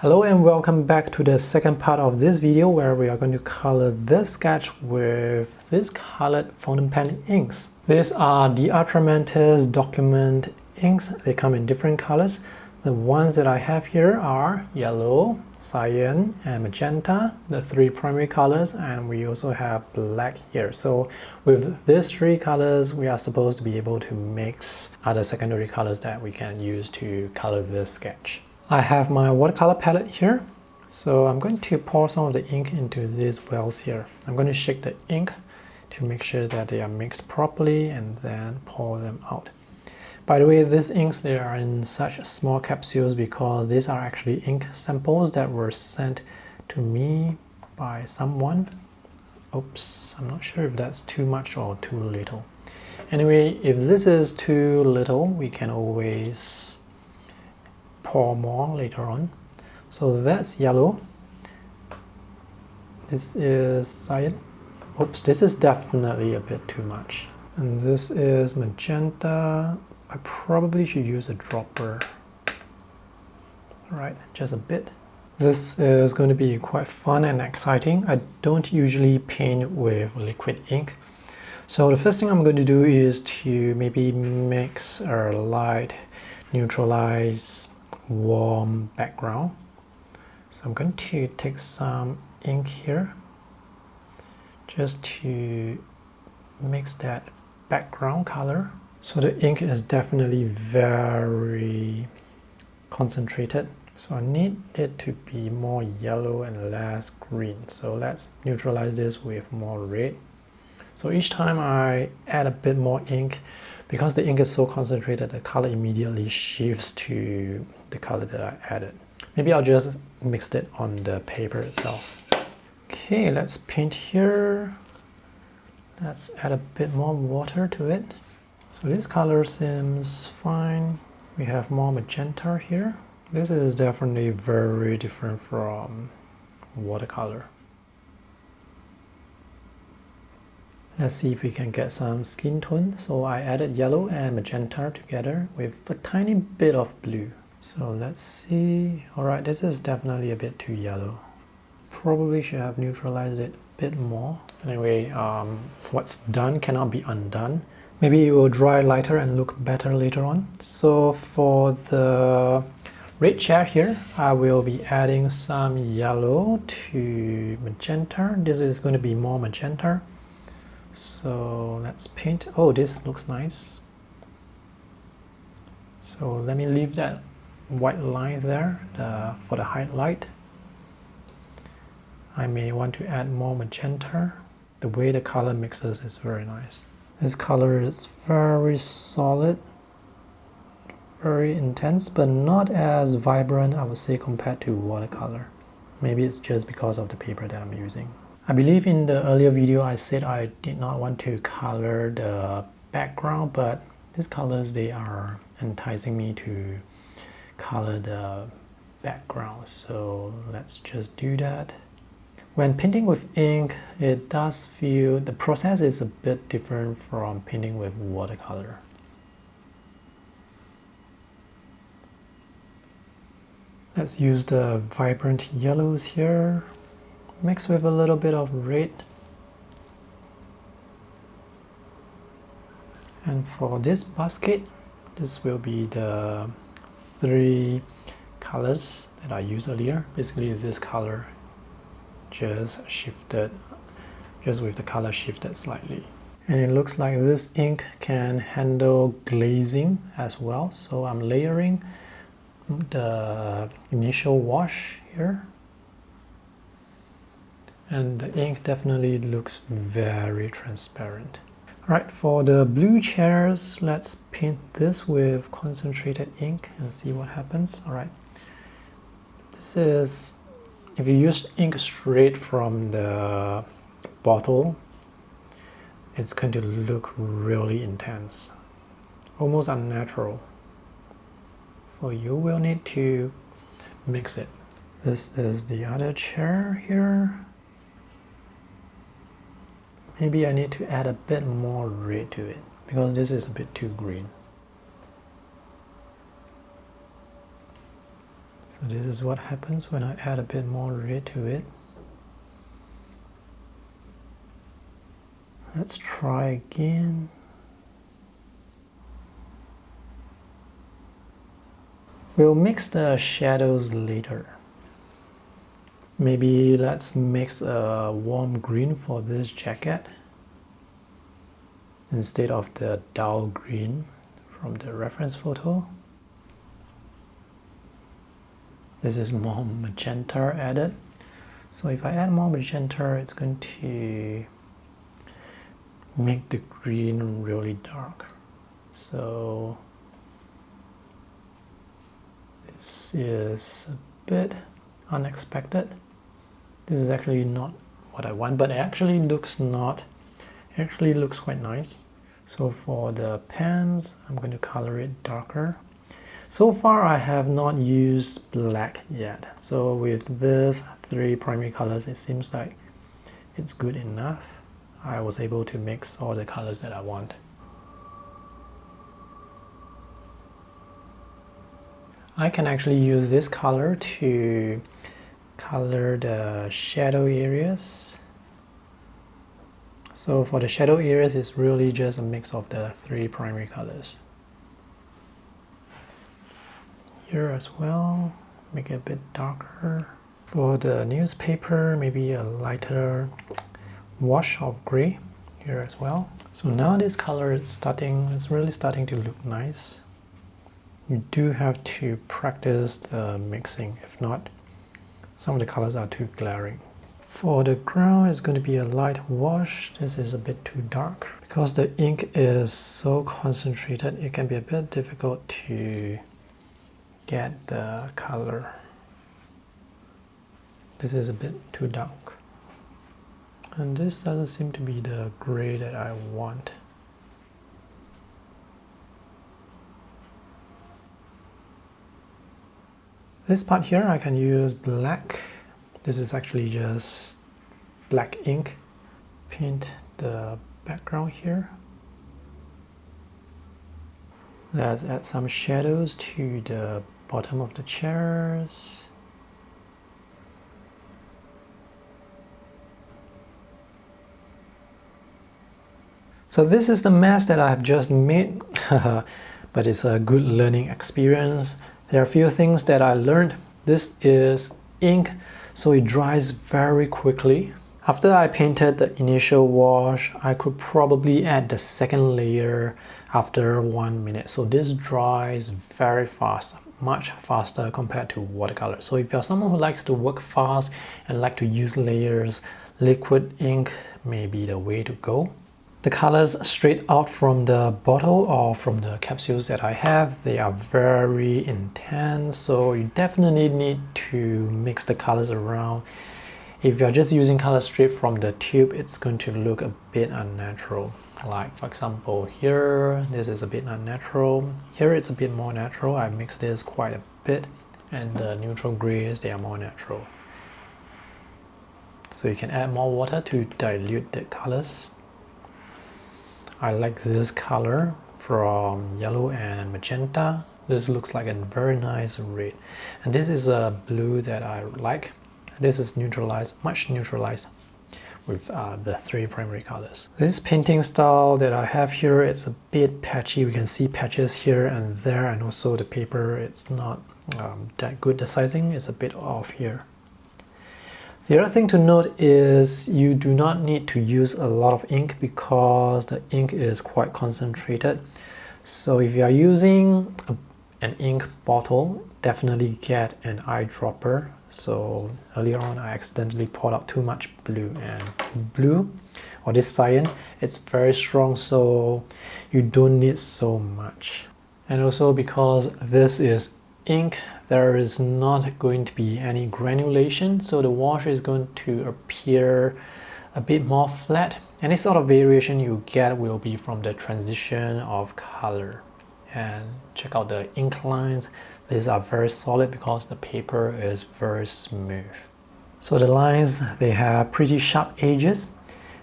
Hello and welcome back to the second part of this video where we are going to color this sketch with this colored fountain pen inks. These are the Atramentis document inks. They come in different colors. The ones that I have here are yellow, cyan, and magenta, the three primary colors, and we also have black here. So with these three colors, we are supposed to be able to mix other secondary colors that we can use to color this sketch. I have my watercolor palette here, so I'm going to pour some of the ink into these wells here. I'm going to shake the ink to make sure that they are mixed properly and then pour them out. By the way, these inks, they are in such small capsules because these are actually ink samples that were sent to me by someone. Oops, I'm not sure if that's too much or too little. Anyway, if this is too little, we can always pour more later on. So that's yellow. This is cyan. Oops, this is definitely a bit too much. And this is magenta. I probably should use a dropper. All right, just a bit. This is going to be quite fun and exciting. I don't usually paint with liquid ink. So the first thing I'm going to do is to maybe mix a light, neutralize, warm background. So I'm going to take some ink here just to mix that background color. So the ink is definitely very concentrated. So I need it to be more yellow and less green. So let's neutralize this with more red. So each time I add a bit more ink, because the ink is so concentrated, the color immediately shifts to the color that I added. Maybe I'll just mix it on the paper itself. Okay, let's paint here. Let's add a bit more water to it. So this color seems fine. We have more magenta here. This is definitely very different from watercolor. Let's see if we can get some skin tone. So I added yellow and magenta together with a tiny bit of blue. So let's see. Alright, this is definitely a bit too yellow. Probably should have neutralized it a bit more. Anyway, what's done cannot be undone. Maybe it will dry lighter and look better later on. So for the red chair here, I will be adding some yellow to magenta. This is going to be more magenta. So let's paint. Oh, this looks nice. So let me leave that white line there for the highlight. I may want to add more magenta. The way the color mixes is very nice. This color is very solid, very intense, but not as vibrant, I would say, compared to watercolor. Maybe it's just because of the paper that I'm using. I believe in the earlier video I said I did not want to color the background, but these colors, they are enticing me to color the background. So let's just do that. When painting with ink, it does feel, the process is a bit different from painting with watercolor. Let's use the vibrant yellows here, mix with a little bit of red. And for this basket, this will be the three colors that I used earlier. Basically this color just shifted, just with the color shifted slightly. And it looks like this ink can handle glazing as well. So I'm layering the initial wash here. And the ink definitely looks very transparent. Alright, for the blue chairs, let's paint this with concentrated ink and see what happens. Alright, this is, if you use ink straight from the bottle, it's going to look really intense, almost unnatural. So you will need to mix it. This is the other chair here. Maybe I need to add a bit more red to it because this is a bit too green. So So this is what happens when I add a bit more red to it. Let's try again. We'll mix the shadows later. Maybe let's mix a warm green for this jacket instead of the dull green from the reference photo. This is more magenta added. So if I add more magenta, it's going to make the green really dark. So this is a bit unexpected. This is actually not what I want, but it actually looks quite nice. So for the pants, I'm going to color it darker. So far I have not used black yet. So with these 3 primary colors, it seems like it's good enough. I was able to mix all the colors that I want. I can actually use this color to color the shadow areas. So for the shadow areas, it's really just a mix of the 3 primary colors. Here as well, make it a bit darker. For the newspaper, maybe a lighter wash of gray here as well. So now this color is really starting to look nice. You do have to practice the mixing, if not, some of the colors are too glaring. For the ground, it's going to be a light wash. This is a bit too dark. Because the ink is so concentrated, it can be a bit difficult to get the color. This is a bit too dark. And this doesn't seem to be the gray that I want. This part here, I can use black. This is actually just black ink. Paint the background here. Let's add some shadows to the bottom of the chairs. So this is the mess that I have just made, but it's a good learning experience. There are a few things that I learned. This is ink, so it dries very quickly. After I painted the initial wash, I could probably add the second layer after 1 minute. So this dries very fast, much faster compared to watercolor. So if you're someone who likes to work fast and like to use layers, liquid ink may be the way to go. The colors straight out from the bottle or from the capsules that I have, they are very intense, so you definitely need to mix the colors around. If you're just using colors straight from the tube, it's going to look a bit unnatural. Like for example here, this is a bit unnatural. Here it's a bit more natural. I mixed this quite a bit, and the neutral grays, they are more natural. So you can add more water to dilute the colors. I like this color from yellow and magenta. This looks like a very nice red. And this is a blue that I like. This is neutralized, much neutralized with the 3 primary colors. This painting style that I have here, it's a bit patchy. We can see patches here and there, and also the paper, it's not that good. The sizing is a bit off here. The other thing to note is you do not need to use a lot of ink because the ink is quite concentrated. So if you are using an ink bottle, definitely get an eyedropper. So earlier on I accidentally poured out too much blue, and blue or this cyan, it's very strong, so you don't need so much. And also because this is ink, there is not going to be any granulation, so the wash is going to appear a bit more flat. Any sort of variation you get will be from the transition of color. And check out the ink lines. These are very solid because the paper is very smooth. So the lines, they have pretty sharp edges.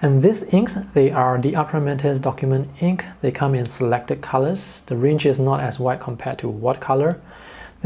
And these inks, they are the Atramentis document ink. They come in selected colors. The range is not as wide compared to watercolor.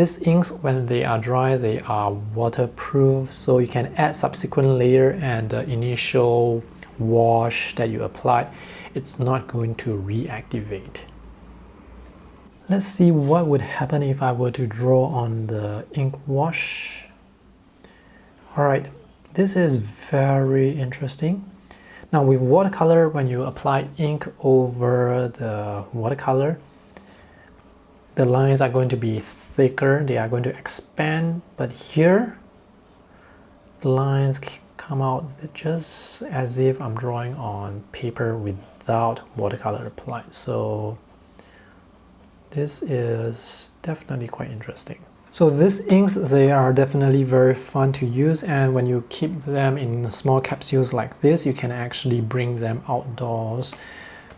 These inks, when they are dry, they are waterproof, so you can add subsequent layer and the initial wash that you applied, it's not going to reactivate. Let's see what would happen if I were to draw on the ink wash. Alright, this is very interesting. Now with watercolor, when you apply ink over the watercolor, the lines are going to be thicker, they are going to expand, but here the lines come out just as if I'm drawing on paper without watercolor applied. So this is definitely quite interesting. So these inks, they are definitely very fun to use, and when you keep them in small capsules like this, you can actually bring them outdoors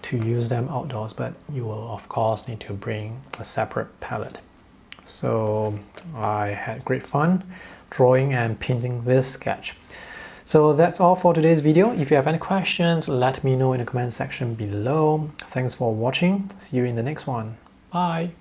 to use them outdoors, but you will of course need to bring a separate palette. So I had great fun drawing and painting this sketch. So that's all for today's video. If you have any questions, let me know in the comment section below. Thanks for watching. See you in the next one. Bye.